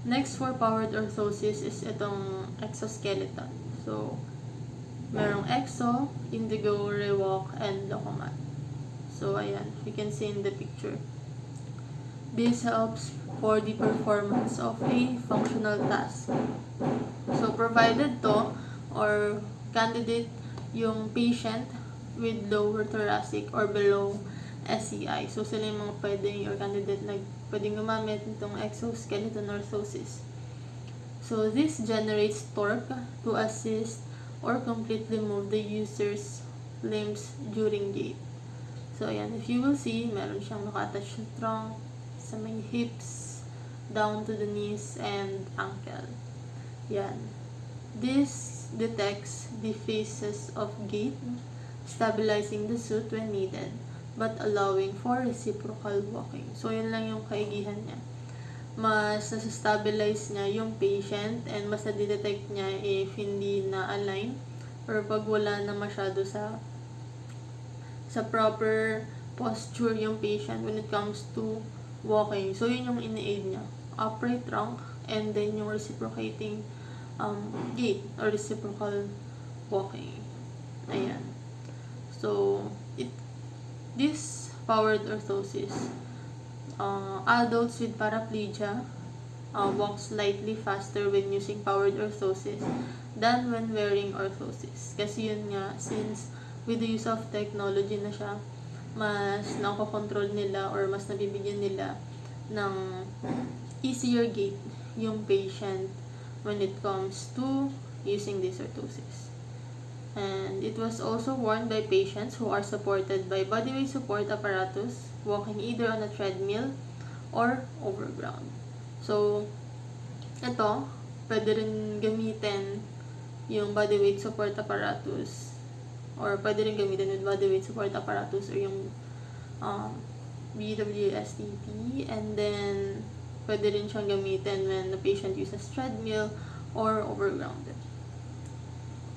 Next for powered orthosis is itong exoskeleton. So, merong exo, indigo, rewalk, and locomat. So, ayan, you can see in the picture. This helps for the performance of a functional task. So, provided to or candidate yung patient with lower thoracic or below SCI. So, sila yung mga pwedeng or candidate na pwedeng gumamit itong exoskeleton orthosis. So, this generates torque to assist or completely move the user's limbs during gait. So, ayan, if you will see, meron siyang naka-attach na trunk sa may hips, down to the knees, and ankle. Yan. This detects the phases of gait, stabilizing the suit when needed, but allowing for reciprocal walking. So, yun lang yung kaigihan niya. Mas nasa-stabilize niya yung patient and mas na-detect niya if hindi na-align or pag wala na masyado sa proper posture yung patient when it comes to walking. So, yun yung ini-aid niya. Upright trunk and then yung reciprocating gait or reciprocal walking. Ayan. So, this powered orthosis, adults with paraplegia walk slightly faster when using powered orthosis than when wearing orthosis. Kasi yun nga, since with the use of technology na siya, mas nakokontrol nila or mas nabibigyan nila ng easier gait yung patient when it comes to using this orthosis. And it was also worn by patients who are supported by bodyweight support apparatus, walking either on a treadmill or over ground. So, ito, pwede rin gamitin yung bodyweight support apparatus or pwede rin gamitin with bodyweight support apparatus or yung BWSTP, and then pwede rin siyang gamitin when the patient uses treadmill or overgrounded.